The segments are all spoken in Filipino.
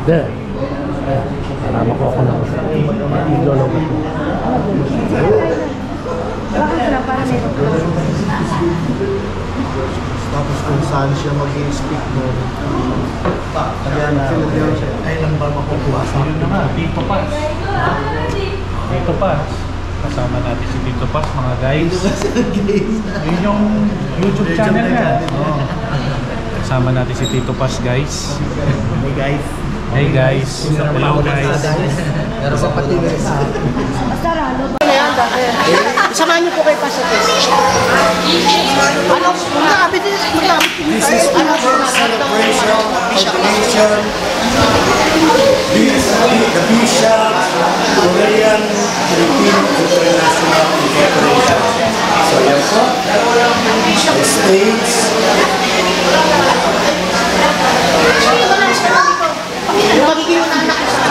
There. Para makuha ko lang. Maglolog ako. Tapos kung saan siya mag-i-speak mo. Ayan, kailan ba makukuha sa akin? Yun na, Tito Paz. Tito Paz. Kasama natin si Tito Paz, mga guys. Yun yung YouTube channel niya. Oh. Kasama natin si Tito Paz, guys. Hey guys. Hey guys. Hello guys. Pero sa pati na sa Samahan niyo po kay Pasites. Ano? Magkakabit din. This is the first celebration of the nation. The Bishop Korean Philippine International Incorporation. So yan po. The States. Yung magiging yung anak ko sa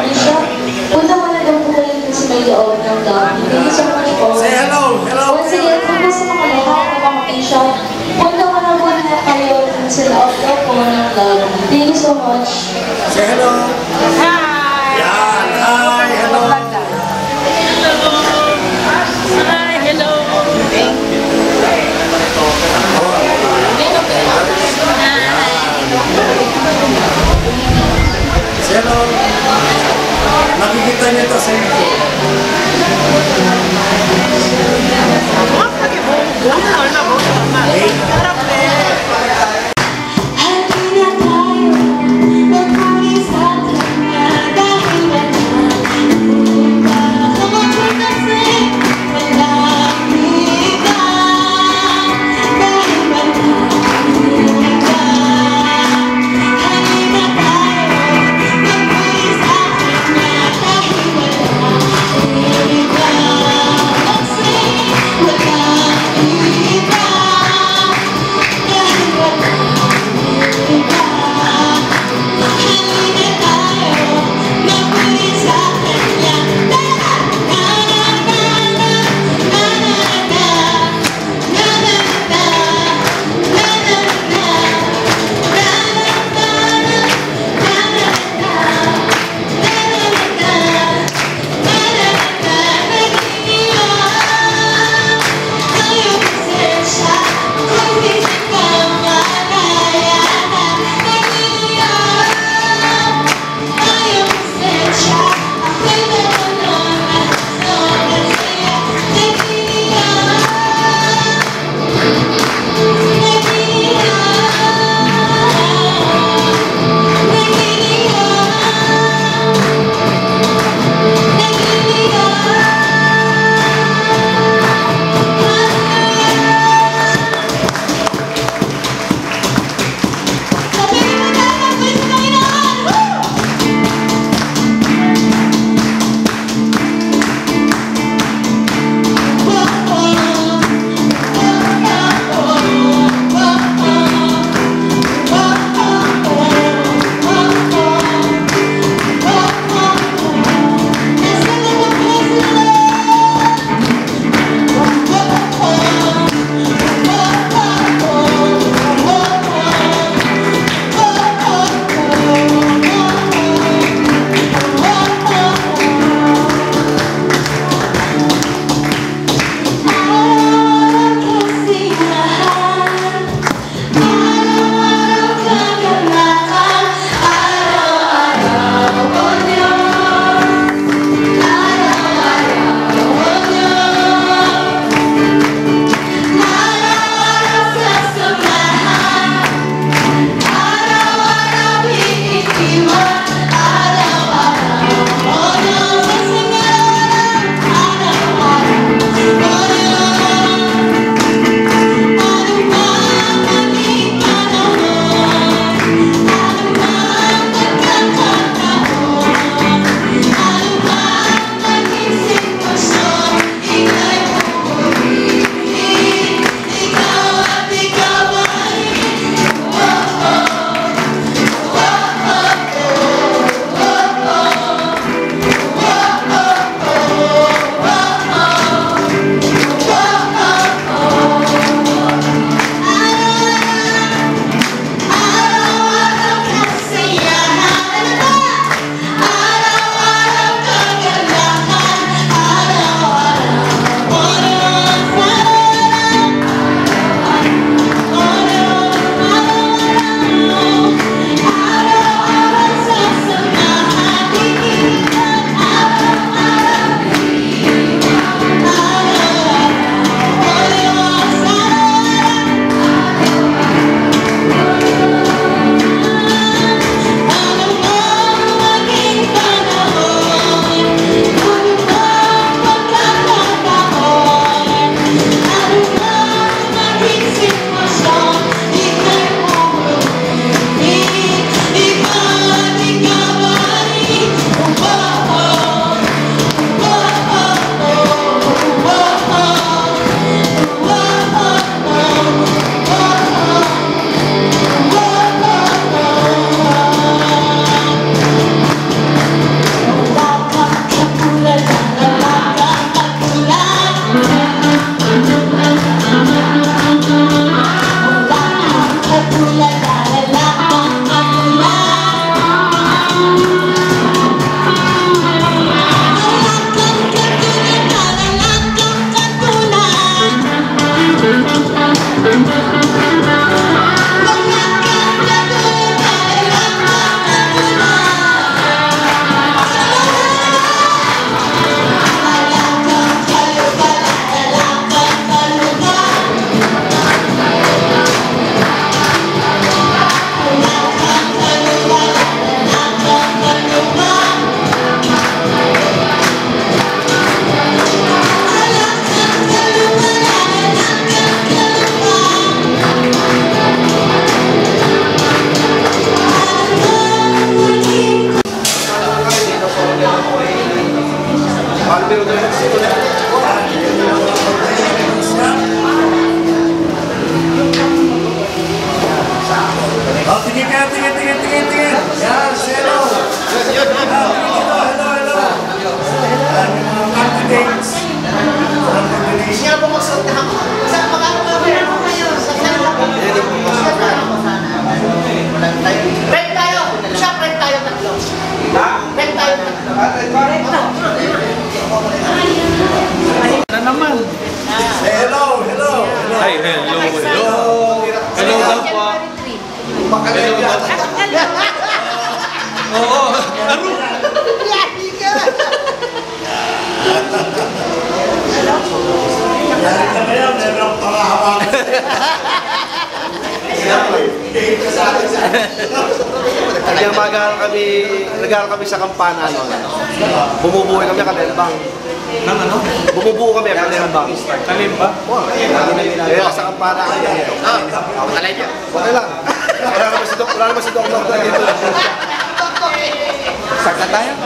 Bishop. Punta mo na daw po kayo dito sa may loob ng lobby. Thank you so much po. Say hello! Hello! Once again, punta sa mga lahat ng mga patient. Punta mo na kayo dito sa loob po ng lobby. Thank you so much. Say hello! Hi! Yan! Hi! Hello! Hi! Hello! Thank you. Say hello! Nakikita niyo ito sa inyo. tingin. Yan, zero. Hello. Candidates. Siya po magsalita ako. Saan magkano ka kayo? Saan lang po? Break tayo! Siya, break tayo tatlo. Break tayo tatlo. Na naman. Hello. Ay, hello. Hello daw po. Oo. Yari ka! Meron pangahawakan. Nag-aaral kami sa kampana, bumubuhay kami kalembang. Nang ano? Bumubuo kami kalembang. Talim ba? Kaya sa kampana kami. Makalay niya. Okay lang. Wala naman si Doc dito. Sakta tayo?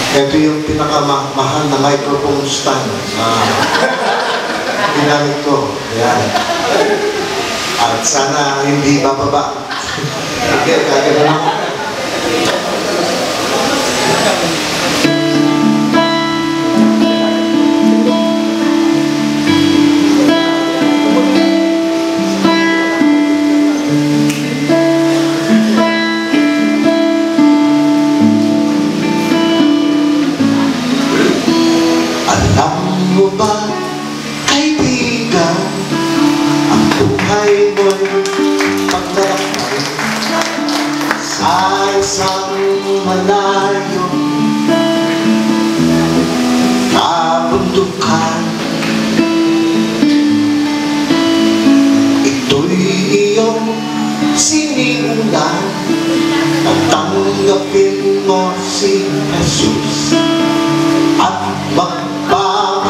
Ito yung pinakamahal na microphone stand na ginamit ko. Yan. At sana hindi bababa. Okay, kagano lang. Alam mo ba, kaibigan, ang buhay mo'y paglalakbay sa isang malayo kabundukan. Ito'y iyong sinimulan at tanggapin mo si Jesus at magpapatuloy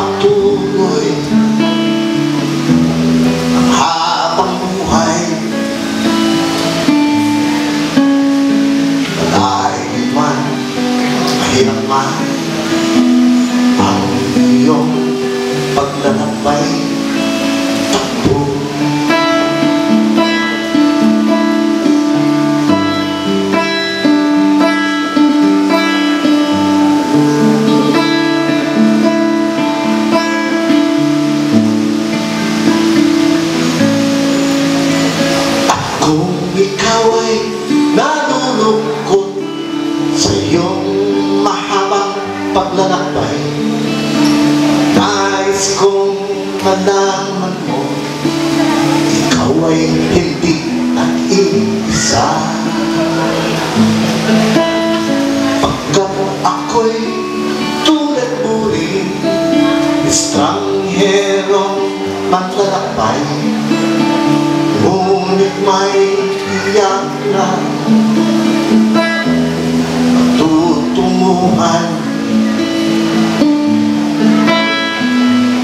ang habang buhay. Malayo man, mahirap man ang iyong paglalakbay, takbo. Kung ikaw ay nalulungkot sa iyong mahabang paglalakbay, nais kong malaman mo, ikaw ay hindi nag-iisa. Pagkat ako'y tulad mo rin, estrangherong maglalakbay, ngunit may iyak na tutunguhan.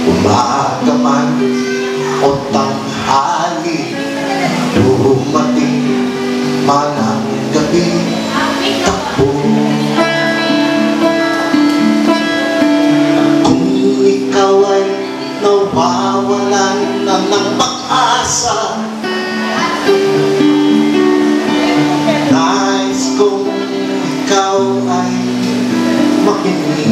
Umaga man o tanghali, dumating man ang gabi, takbo. Kung ikaw ay nawawalan na ng pag-asa, nais kong ikaw ay makinig.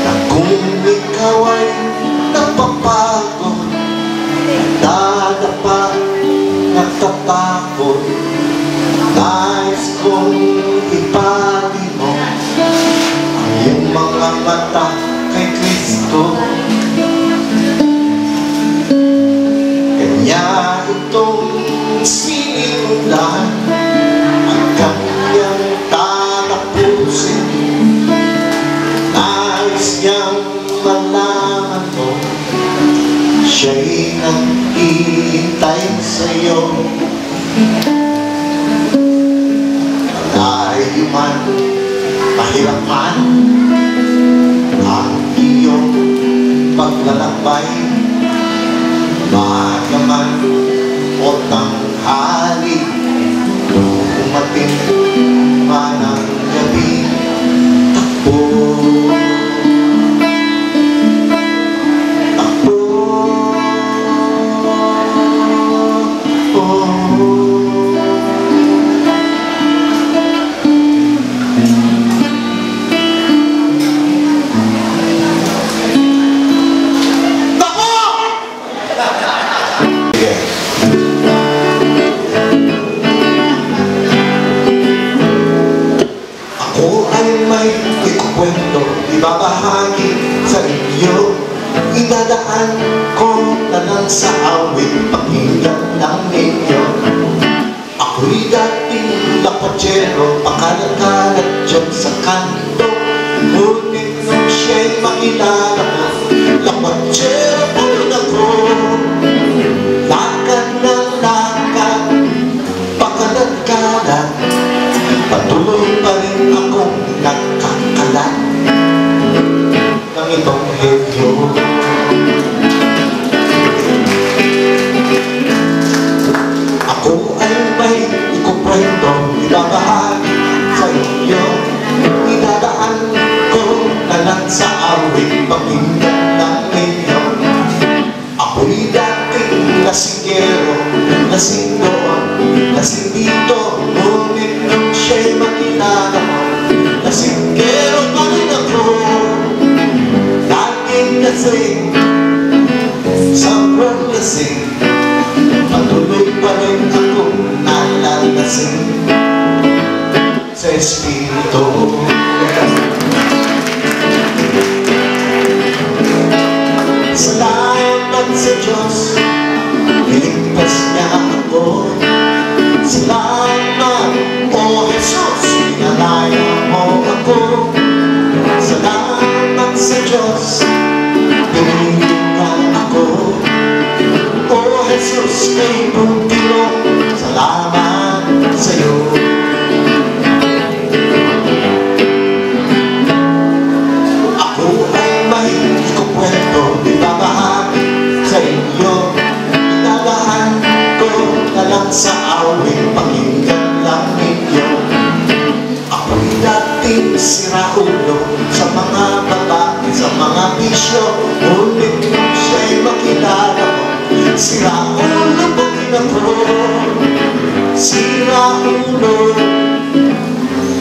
Na kung ikaw ay napapagod, nadapa, natatakot, nais kong ipali mo ang iyong mga mata kay Kristo. Kanya itong sinimulan ang kanyang tatapusin. Nais niyang malaman mo, siya'y nag-iintay sa'yo. Malayo man, mahirap man ang iyong paglalakbay, maaga man o tanghali, dumating man ang gabi, takbo. Ako ay may ikukwento, ibabahagi sa inyo. Idadaan ko na lang sa awit, pakinggan lang ninyo. Ako'y dating lapatsero, pakalat-kalat dyan sa kanto. Ngunit nung siya'y makilala mo, lapatsero po ako. Lakad ng lakad, pakalat-kalat, patuloy pa rin akong nagkakalat ng ibang hedyo. Ako ay may ikukwento, ibabahagi sa inyo. Idadaan ko na lang sa awit, pakinggan lang ninyo. Ako'y dating lasinggero, lasing doon, lasing dito. Ngunit nung siya'y makilala mo, lasinggero pa rin ako. Laging lasing, sobrang lasing, patuloy pa rin akong nalalasing sa espiritu. Salamat sa Diyos, niligtas niya ako. Salamat, O Jesus, pinalaya mo ako. Salamat sa Diyos, pinili niya ako. O Jesus, kay Pugilo, salamat sa'yo. Ako ay may ikukwento, ibabahagi sa inyo. Idadaan ko na lang sa awit, pakinggan lang ninyo. Ako'y dating siraulo sa mga babae, sa mga bisyo. Ngunit nung siya'y makilala mo, siraulo pa rin ako. Siraulo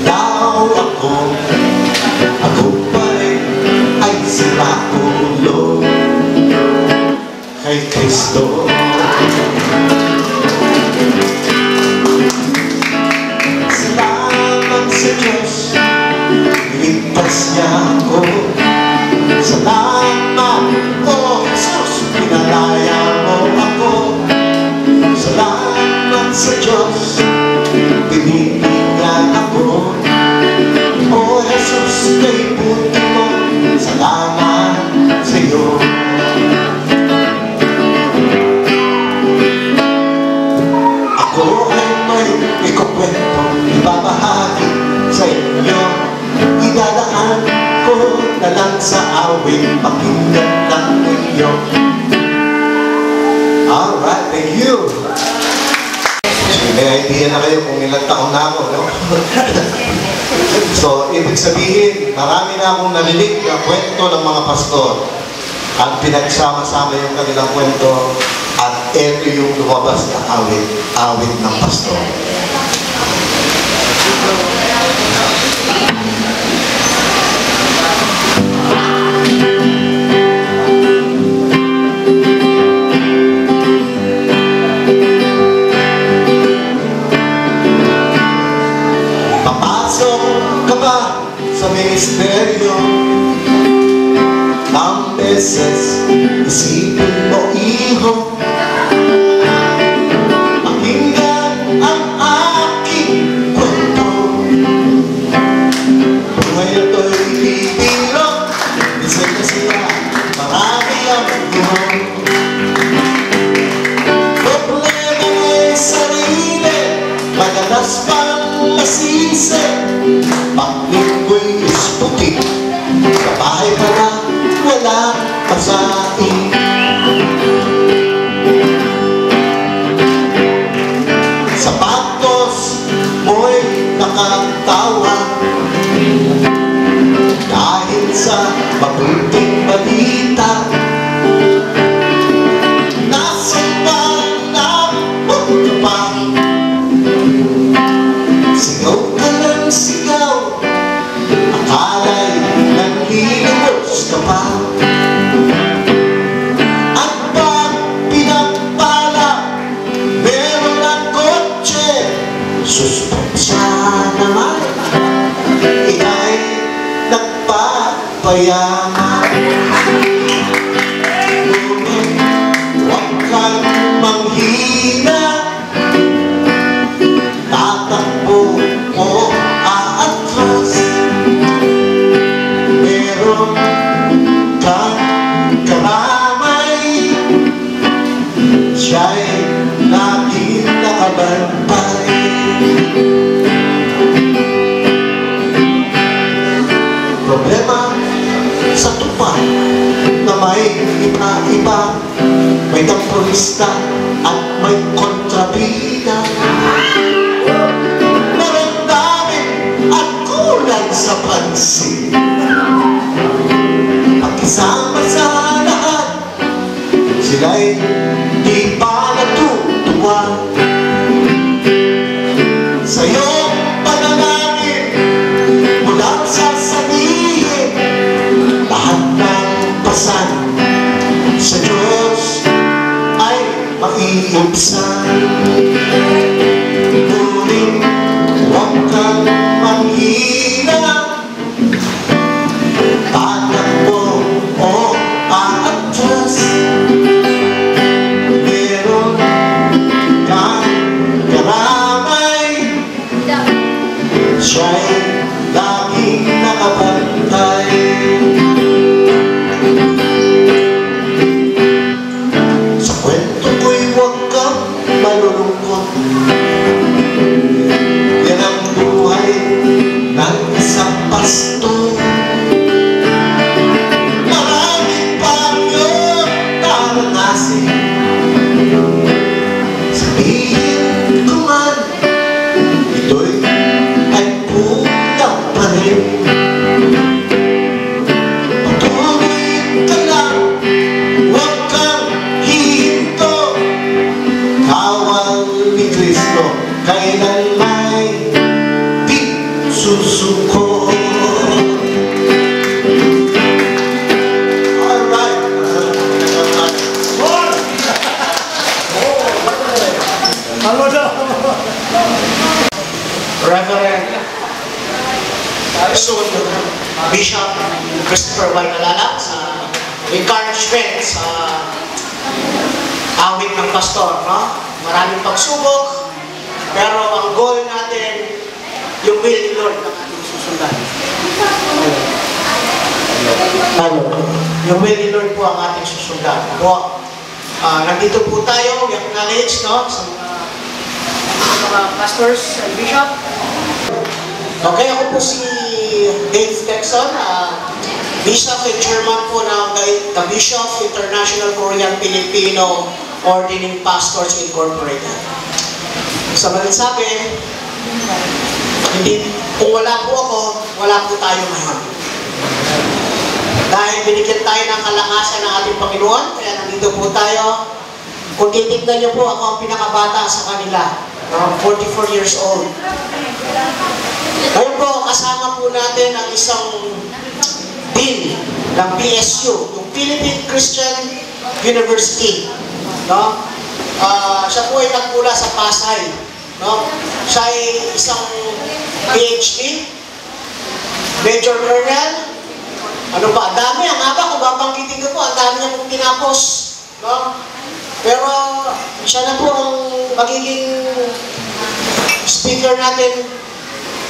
daw ako, ako pa rin ay siraulo kay Kristo. Salamat sa Diyos, niligtas niya ako. Salamat, O Jesus, pinalaya mo ako. Salamat sa Diyos, pinili niya ako. O Jesus, kay buti mo, salamat sa'yo. Ako ay may ikukwento, ibabahagi sa inyo. Idadaan ko na lang sa awit, pakinggan lang ninyo. Alright, thank you. May idea na kayo kung ilang taon na ako, no? So, ibig sabihin, marami na akong narinig na kwento ng mga pastor. At pinagsama-sama yung kanilang kwento. At ito yung lumabas na awit ng pastor. Papasok ka ba sa ministeryo? Ang beses, isipin mo iho, pakinggan ang aking kwento. Ngayon to'y bibiro, isa'y na siya, marami ang buhon. Problema ay sarili, madalas pang masisi. Paglinggo'y isputi, sa bahay pa na wala pasain. Sapatos mo'y nakatawa, magpayaman. Ngunit huwag kang manghina, tatakbo o aatras. Meron kang karamay, siya'y laging nakabantay. Problema sa tupa na may iba-iba, may tampolista at may kontrabida. Maramdamin at kulang sa pansin. Pagkisama sa lahat, sila'y di pa natutuwa. Sa iyong panalangin, mulang sasabihin lahat ng pasan sa Diyos ay maiibsan. Ngunit huwag kang manghina, tatakbo o aatras. Meron kang karamay, siya'y laging nakabantay. Sa kwento ko'y huwag kang malulungkot. Yan ang buhay ng isang pastor. Maraming pangyon naranasin. Sabihin ko man, ito'y ay pulang pa rin. Patuloy ka lang, huwag kang hihinto. Kawal ni Kristo, kailan may di susuko. Alright. Ano daw? Reverend soon Bishop Christopher Baynalala sa encouragement sa awit ng pastor, no? Maraming pagsubok, pero ang goal natin, yung will ni Lord ng ating susundan. Yung will ni Lord po ang ating susundan. Po, nandito po tayo, we acknowledge, no? Sa mga pastors and bishop. Okay, ako po si Dave Texon, Bishop and Chairman po ng the Bishop International Korean Filipino Ordaining Pastors Incorporated. Sa malinsabi, kung wala po ako, wala po tayo ngayon. Dahil binigyan tayo ng kalakasan ng ating Panginoon, kaya nandito po tayo. Kung titignan niyo po, ako ang pinakabata sa kanila. 44 years old. Ngayon po, kasama po natin ang isang dean ng PSU, yung Philippine Christian University. No? Siya po ay nagmula sa Pasay. No? Siya ay isang PhD, Major Colonel. Ano ba? Dami. Ang haba, kung babanggitin ko po, ang dami niya pong tinapos. No? Pero siya na po ang magiging speaker natin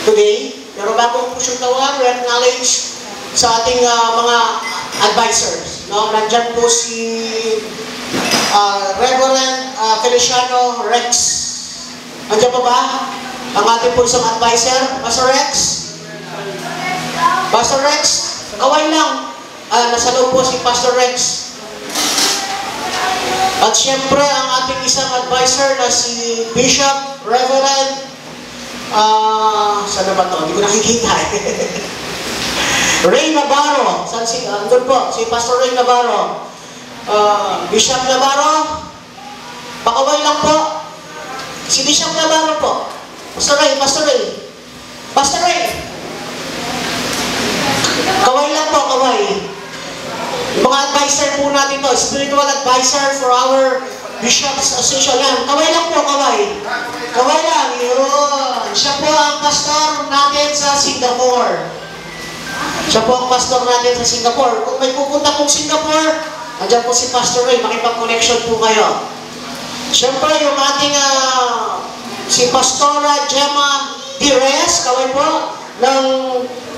today. Pero bago po siyang tawagan, we acknowledge sa ating mga advisors. No? Nandyan po si Reverend Feliciano Rex. Nandyan pa ba? Ang ating po isang advisor, Pastor Rex. Pastor Rex, kaway lang. Nasa loob po si Pastor Rex. At siyempre, ang ating isang advisor na si Bishop, Reverend, saan na ba ito? Hindi ko nakikita eh. Ray Navarro. Saan si, doon po, si Pastor Ray Navarro. Bishop Navarro. Pakaway lang po. Si Bishop Navarro po. Pastor Ray, Pastor Ray. Pastor Ray. Kaway lang po, kaway. Yung mga advisor po natin to, spiritual advisor for our Bishops Association. Yan, kaway lang po, kaway. Kaway lang, yun. Siya po ang pastor natin sa Singapore. Siya po ang pastor natin sa Singapore. Kung may pupunta pong Singapore, andyan po si Pastor Ray, makipag-connection po kayo. Siyempre, yung ating si Pastora Gemma Pires, kaway po, ng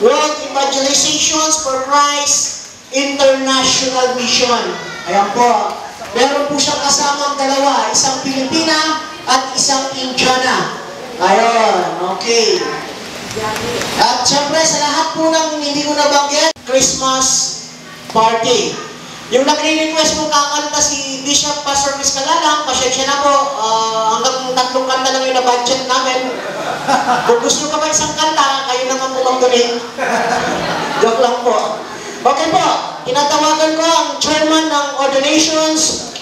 World Evangelizations for Christ International Mission. Ayan po. Meron po siyang kasamang dalawa, isang Pilipina at isang Indiana. Ayun, okay. At syempre, sa lahat po ng hindi ko nabanggit, Christmas party. Yung nagre-request mo kakanta si Bishop Pastor Chris Calalang, pasensya na po, hanggang 3 kanta lang yung na-budget namin. Kung gusto ka ba isang kanta, kayo naman po mag-donate. Joke lang po. Okay po, tinatawagan ko ang chairman ng ordinations,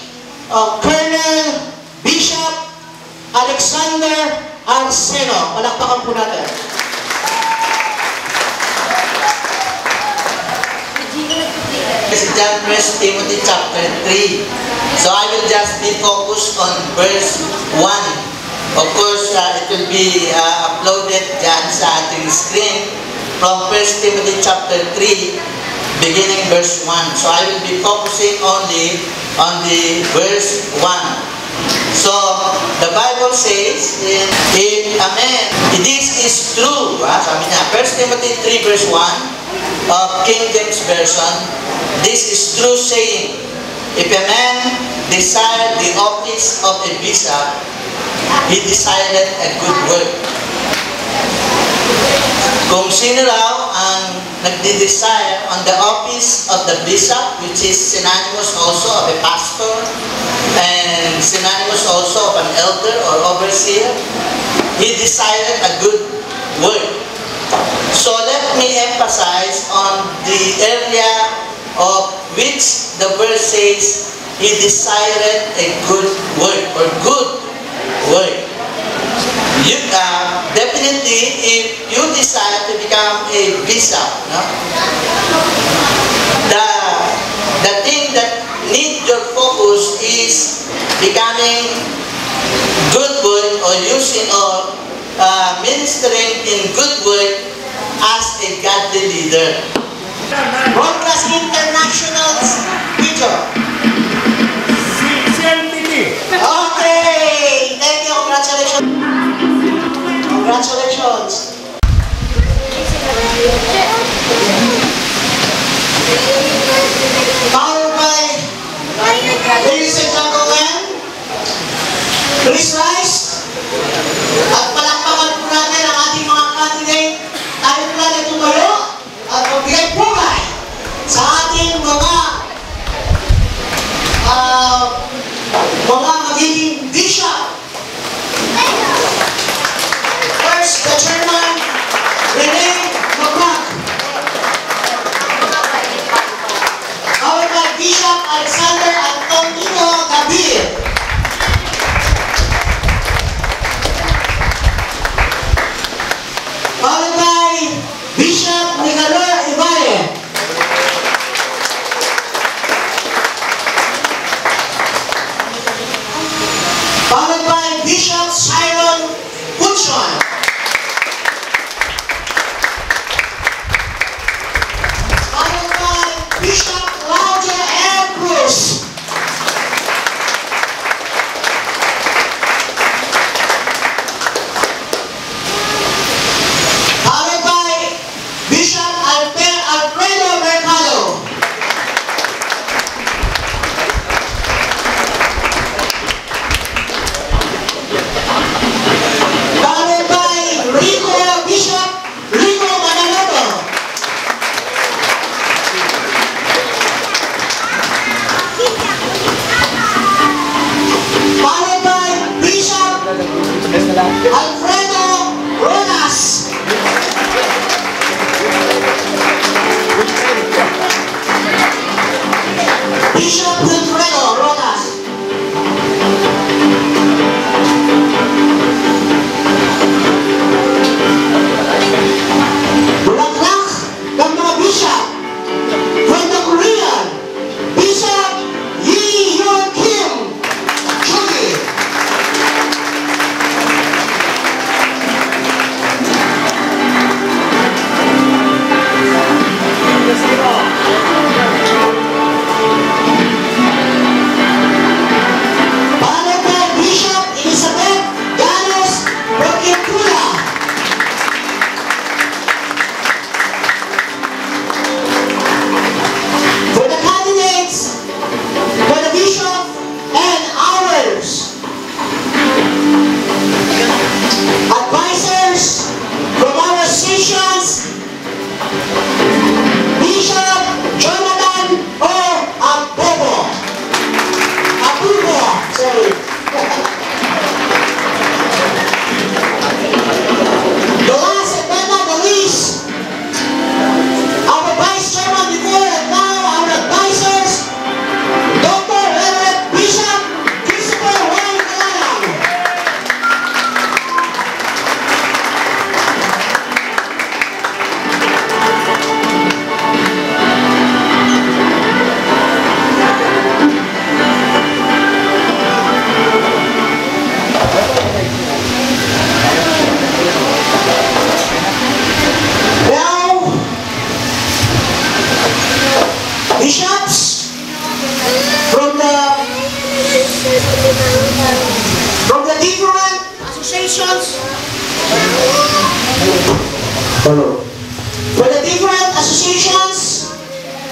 Colonel Bishop Alexander Arceno. Palakpakan po natin. This is John 1 Timothy chapter 3. So I will just be focused on verse 1. Of course, it will be uploaded dyan sa ating screen from 1 Timothy chapter 3, beginning verse 1. So I will be focusing only on the verse 1. So the Bible says, if a man, this is true, sabi niya, 1 Timothy 3 verse 1 of King James Version, this is true saying, if a man desire the office of a bishop, he decided a good work. Kung sino raw ang nagde-desire on the office of the bishop, which is synonymous also of a pastor, and synonymous also of an elder or overseer, he decided a good work. So let me emphasize on the area of which the verse says, he decided a good work or good work. You definitely, if you decide to become a bishop, no? the thing that needs your focus is becoming good work or using or ministering in good work as a godly leader. Broadcast International's video. Okay! Thank you. Congratulations. Congratulations. Powered by, ladies and gentlemen, please rise. At palakpakan po natin ang ating mga candidate. Tayo pala na tumayo at magbigay pugay sa ating mga magiging bishop. First, the chairman, Rene Macrack. Follow. For the different associations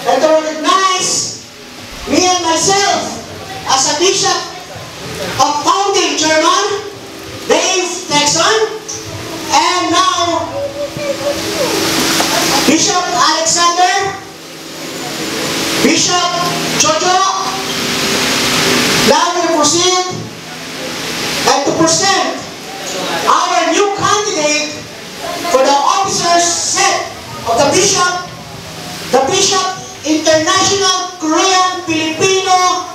that recognize me and myself as a bishop of founding German, Dave Texon, and now Bishop Alexander, Bishop Jojo. Now we proceed and to present our new candidate for the officers set of the Bishop International Korean Filipino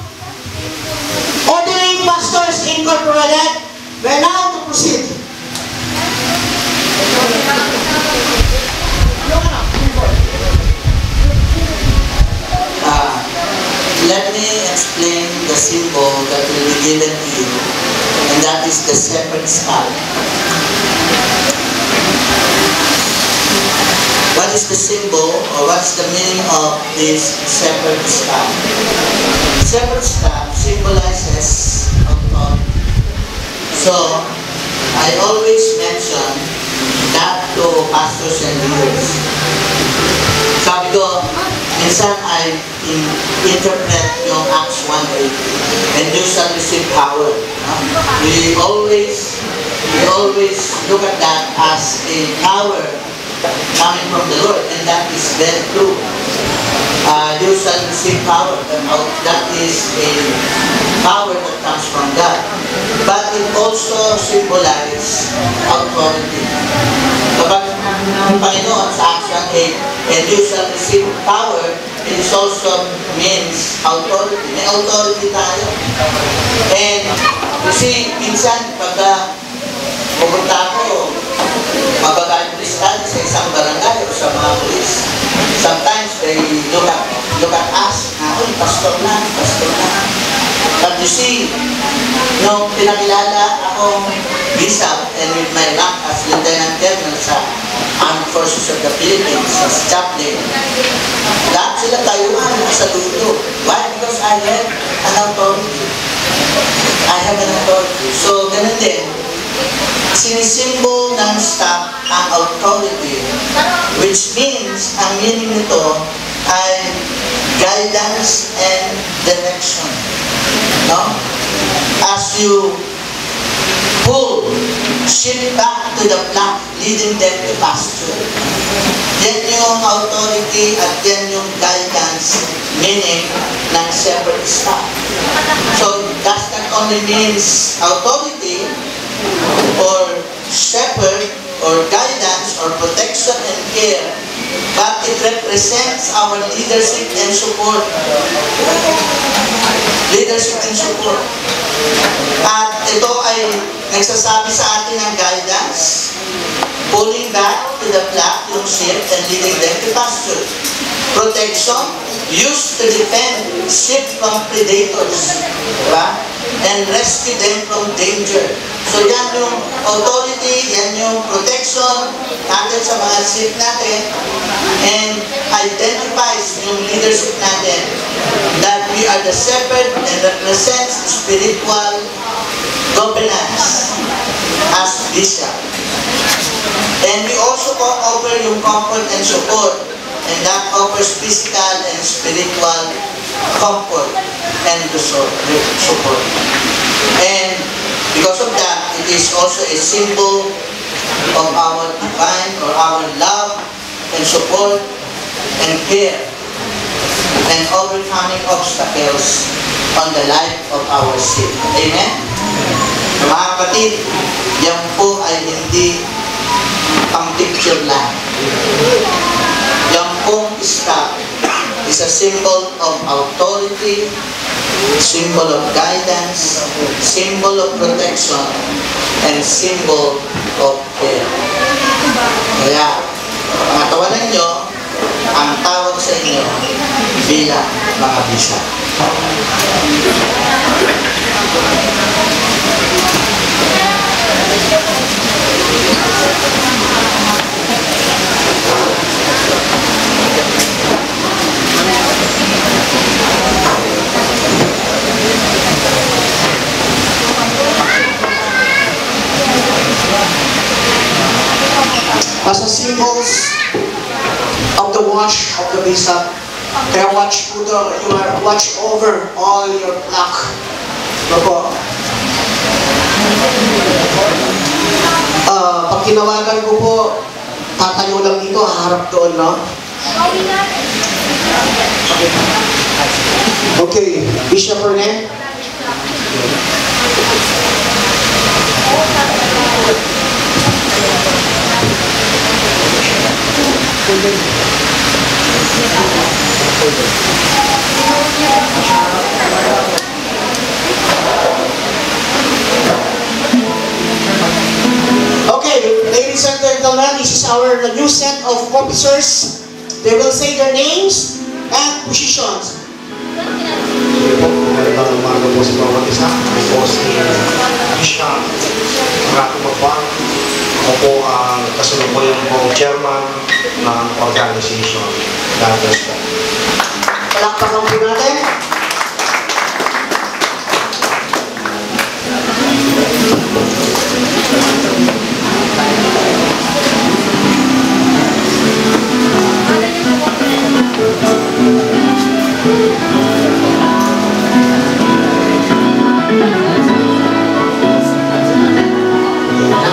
Ordering Pastors Incorporated. We're now to proceed. Let me explain the symbol that will be given to you, and that is the shepherd's staff. What is the symbol, or what's the meaning of this shepherd's staff? Shepherd's staff symbolizes authority. So, I always mention that to pastors and leaders. Sabi ko, minsan I interpret yung Acts 1:8, and you shall receive power. We always look at that as a power coming from the Lord, and that is very true. You shall receive power. That is a power that comes from God. But it also symbolizes authority. Kapag ang Panginoon sa Acts 1:8, and you shall receive power, it also means authority. May authority tayo. And you see, minsan pagka pupunta ako, mababae kristal sa isang barangay o sa mga pulis, sometimes they look at us na, uy, pastor na. But you see, nung pinakilala akong bishop and with my rank as Lieutenant Colonel sa Armed Forces of the Philippines, as chaplain, lahat sila tayuan sa dulo. Why? Because I have an authority. So, ganun din. Sinisimbol ng staff ang authority, which means, ang meaning nito ay guidance and direction. No? As you pull sheep back to the flock, leading them to pasture. Yan yung authority at yan yung guidance, meaning ng shepherd staff. So, that not only means authority or shepherd or guidance or protection and care, but it represents our leadership and support. Leadership and support. At ito ay nagsasabi sa atin ng guidance, pulling back to the flock, yung sheep, and leading them to pasture. Protection, used to defend sheep from predators, diba? And rescue them from danger. So yan yung authority, yan yung protection natin sa mga sheep natin, and identifies yung leadership natin that we are the shepherd and represents spiritual governance as bishop. And we also offer yung comfort and support, and that offers physical and spiritual comfort and support. And because of that, it is also a symbol of our divine or our love and support and care and overcoming obstacles on the life of our sheep. Amen? Mga kapatid, yan po ay hindi pang-picture lang. Yan pong staff is a symbol of authority, symbol of guidance, symbol of protection, and symbol of care. Kaya, matawanan nyo ang tawag sa inyo bilang mga bishop. As a symbols Kaya watch over all your flock. Ano po? Pag tinawagan ko po, tatayo lang dito, haharap doon, no? Okay, Bishop Rene. Okay, ladies and gentlemen, this is our new set of officers. They will say their names and positions. Magandang umaga po sa bawat isa. Ako po si Bishop Rato Mabang. Ako po ang kasalukuyan pong chairman ng organization. Datos po. Palakpakan po natin.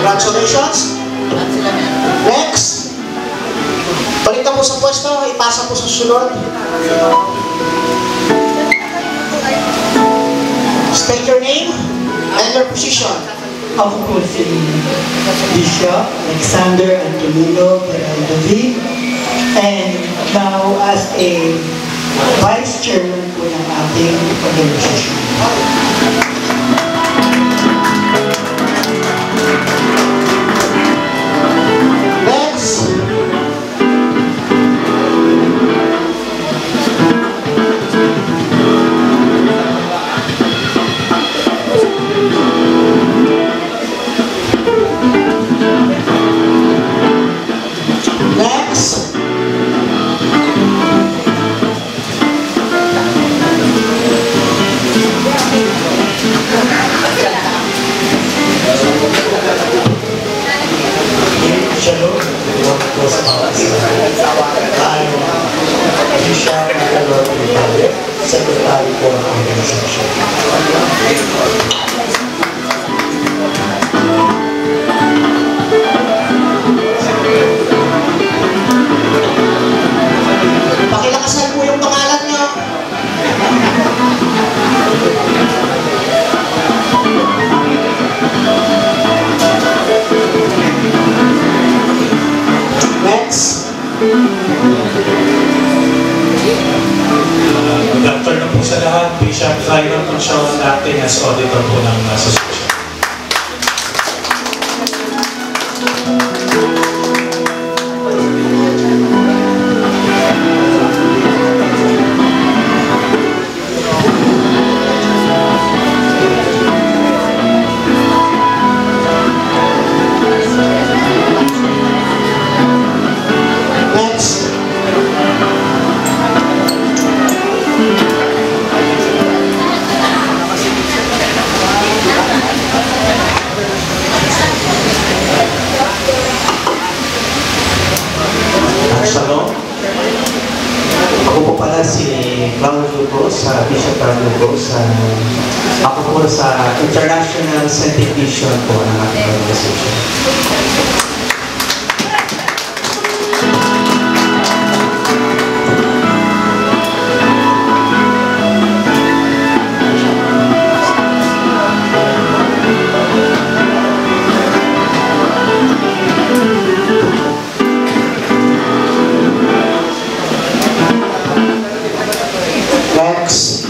Congratulations. Next. Balik na po sa pwesto, ipasa po sa sunod. State your name and your position. Ako po si Bishop Alexander Antonino Peraldavi, and now as a Vice Chairman po ng ating organization. Next. Next. Shalom. I'm Bishop Secretary for the organization. Pakilakasan po yung pangalan nyo. Next. Good afternoon po sa lahat. Bishop Ryan Conchaon, acting as auditor po ng association. Next. Shalom. Ako po pala si Claudio Lugo sa Bishop Lugo ako po sa International Scientific Mission po ng ating organization. Next.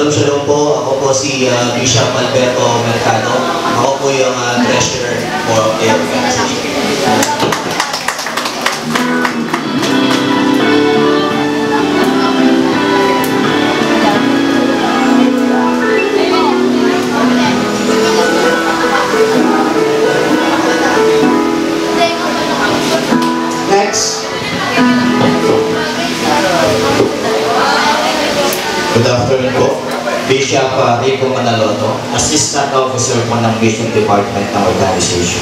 Shalom po. Ako po si Bishop Alberto Mercado. Ako po yung treasurer for the organization. Next. Good afternoon po. Bishop Rico Manaloto, Assistant Officer po ng Mission Department ng organization.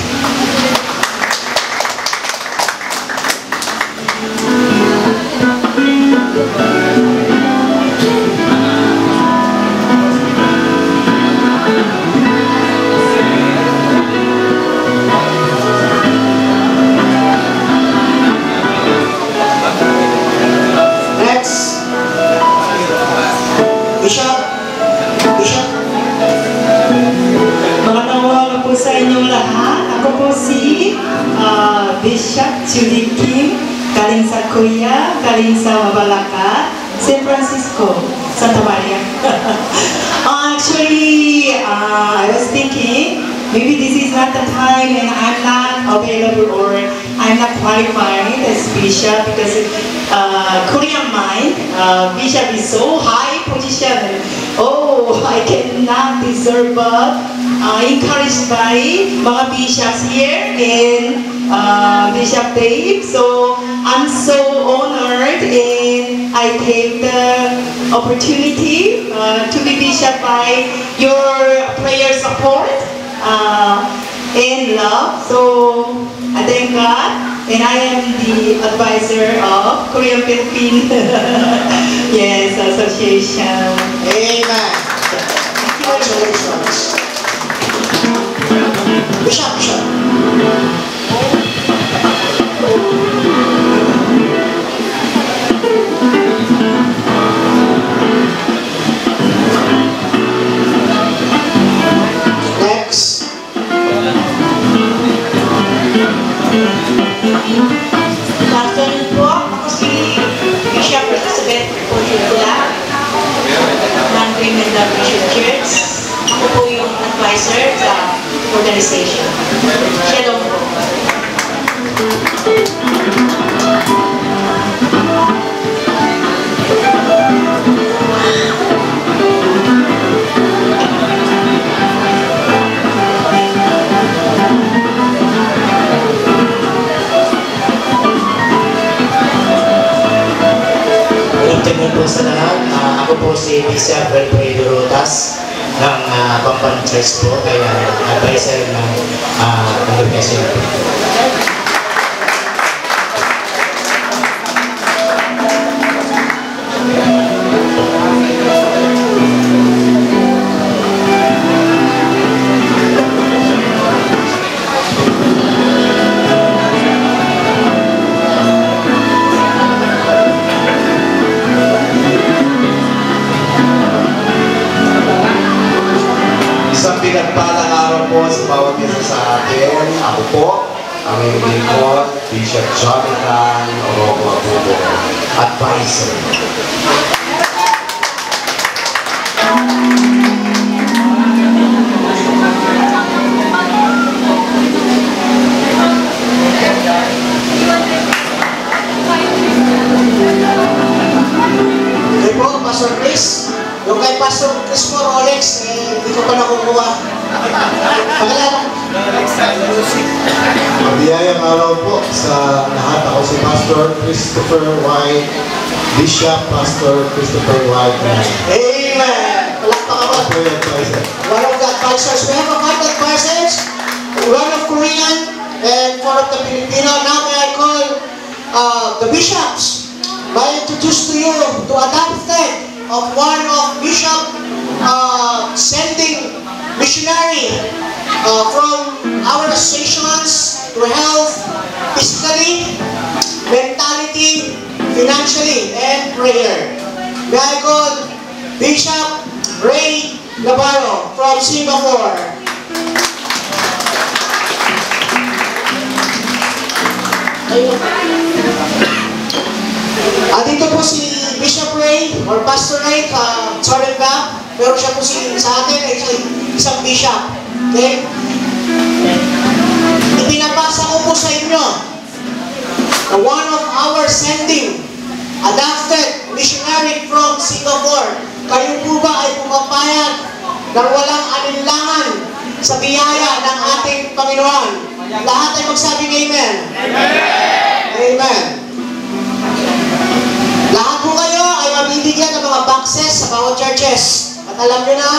Bishop Judy Kim, galing sa Korea, galing sa Malacca, San Francisco, Santa Maria. Actually, I was thinking, maybe this is not the time and I'm not available or I'm not qualified as bishop because Korean mind, bishop is so high position. Oh, I cannot deserve but encouraged by mga bishops here in Bishop Dave. So I'm so honored and I take the opportunity to be bishop by your prayer support and love. So I thank God. And I am the advisor of Korean Philippine yes, Association. Amen. Congratulations. Bishop. Next. Good afternoon po. Ako si Bishop Elizabeth Pujula ng Women of Bishop Church. Ako po yung advisor sa organization. Shalom po. Good afternoon po sa lahat. Ako po si Bishop Alfredo Rotas ng Pampan Church po, kaya advisor ng congregation po. Isang pinagpalang araw po sa bawat isa sa atin. Ako po, ang iyong lingkod, Bishop Jonathan Oroco Abubo, advisor. Okay po, Pastor Chris. Yung kay Pastor Chris po, Rolex, hindi ko pa nakukuha. Pagkalala. Mabiyayang araw po sa lahat. Ako si Pastor Christopher White, Bishop Pastor Christopher White. Amen. Palakpakan Ako po yung advisor. one of the advisors. We have a 5 advisors, one of Korean and 4 of the Filipino. Now may I call the bishops. May I introduce to you to adopted of one of Bishop sending missionary from our associations to health, physically, mentality, financially, and prayer. May I call Bishop Ray Navarro from Singapore. Dito po si Bishop Ray or Pastor Ray Jordan Back. Pero siya po sa atin ay isang bishop. Okay? Ipinabasa ko po sa inyo na one of our sending adopted missionary from Singapore. Kayo po ba ay pumapayag ng walang alinlangan sa biyaya ng ating Panginoon? Lahat ay magsabing amen. Amen. Amen. Lahat po kayo ay mabibigyan ng mga boxes sa bawat churches. At alam nyo na,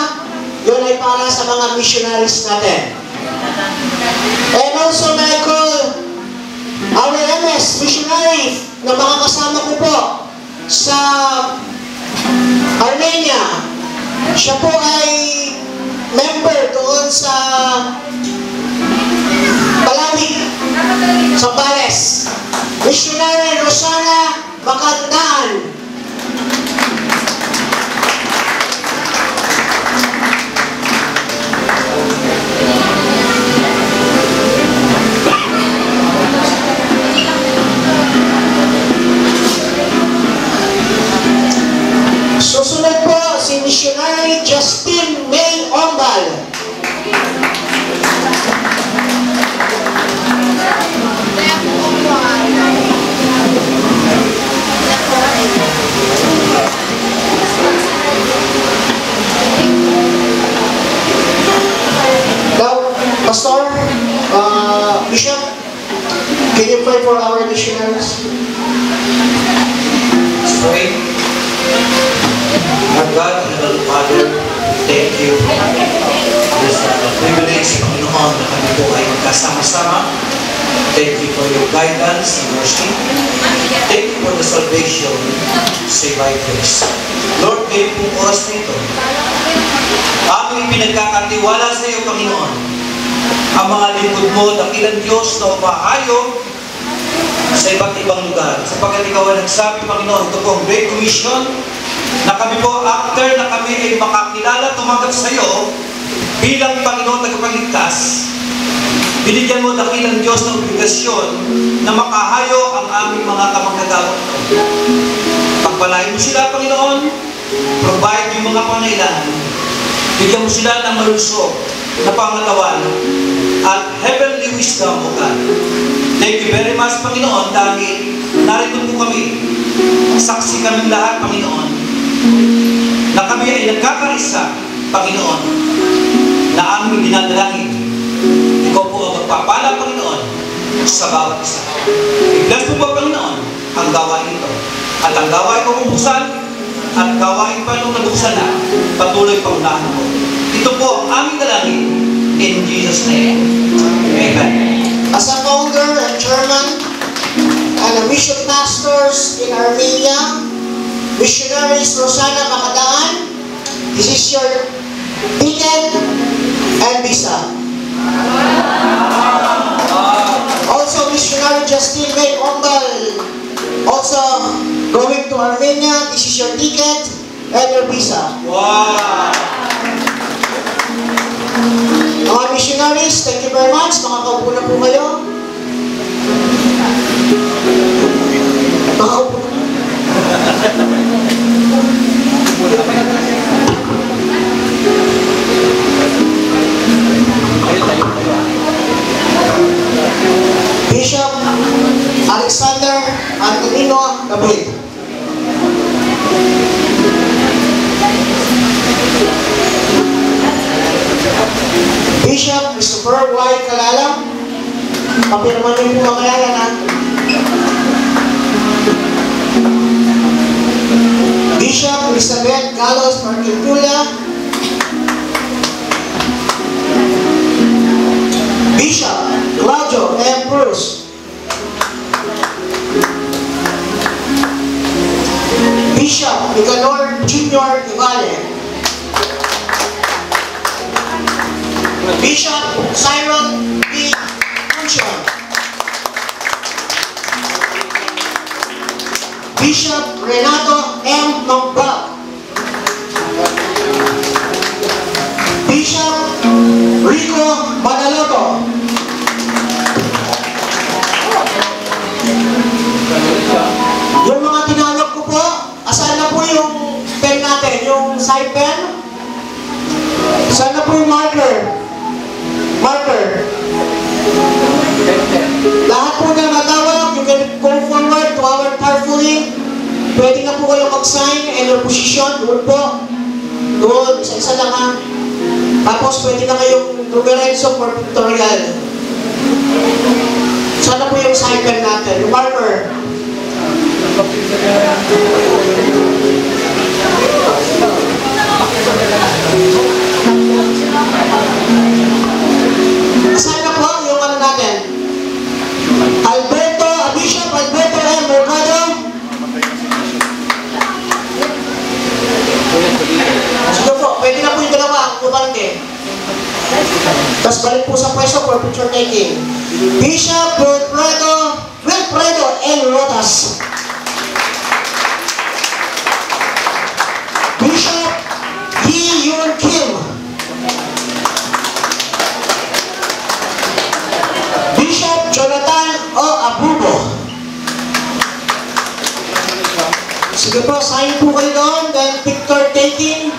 yun ay para sa mga missionaries natin. And also, may I call our MS missionary na mga kasama ko po sa Armenia. Siya po ay member doon sa Palawi, Zambales. Missionary Rosana Makandaan. Can you pray for our missionaries? Let's pray. Our God, Heavenly Father, thank you for this privilege, Panginoon, na kami po ay magkasama-sama. Thank you for your guidance and mercy. Thank you for the salvation, save by grace. Lord, kayo pong oras nito, aming pinagkakatiwala sa iyo, Panginoon, ang mga lingkod mo, dakilang Diyos na umahayo sa iba't ibang lugar. Sapagkat ikaw ay nagsabi, Panginoon, ito po ang Great Commission, na kami po, after na kami ay makakilala, tumanggap sa iyo, bilang Panginoon tagapagligtas, binigyan mo dakilang Diyos ng obligasyon na makahayo ang aming mga kamag-anak. Pagpalain mo sila, Panginoon, provide yung mga pangailangan, bigyan mo sila ng malusog na pangatawan at heavenly wisdom, O God. Thank you very much, Panginoon, dahil narito po kami, saksi kaming lahat, Panginoon, na kami ay nagkakarisa, Panginoon, na aming dinadalangin. Ikaw po ang magpapala, Panginoon, sa bawat isa. I-bless mo po, Panginoon, ang gawain ito. At ang gawain ko bubuksan, at gawain pa nung nabuksan na, patuloy pangunahan mo. Ito po ang aming dalangin. In Jesus' name. Amen. As a founder and chairman and a mission pastors in Armenia, missionaries Rosana Makadaan, this is your ticket and visa. Also, missionary Justine May Ombal, also going to Armenia, this is your ticket and your visa. Wow! Mga missionaries, thank you very much. Makakaupo na po kayo. Makakaupo na. Bishop Alexander Antonino David. Bishop Christopher Y. Kalala. Papirman niyo po ang kalalan, ha? Bishop Elizabeth Galos Marquintula. Bishop Claudio M. Cruz. Bishop Nicanor Jr. Ivale. Bishop Cyril B. Punchon. Bishop Renato M. Mambag. Bishop Rico Manaloto. Yung mga tinawag ko po, asan na po yung pen natin? Yung side pen? Saan na po yung marker? Lahat po na matawag, you can go forward to our carpooling. Pwede na po kayo mag-sign and your position. Doon po. Doon, isa-isa lang, ha. Tapos pwede na kayong dumiretso for tutorial. Saan na po yung cycle natin? Yung marker. Saan na po yung ano natin? Bishop Alberto M. Mercado. Sige po, pwede na po yung dalawa ang kumarte. Tapos balik po sa pwesto for picture taking. Bishop Wilfredo L. Rotas. Bishop Yi Yun Kim. Bishop Jonathan O. Abubo. Sige po, sign po kayo doon, then picture taking.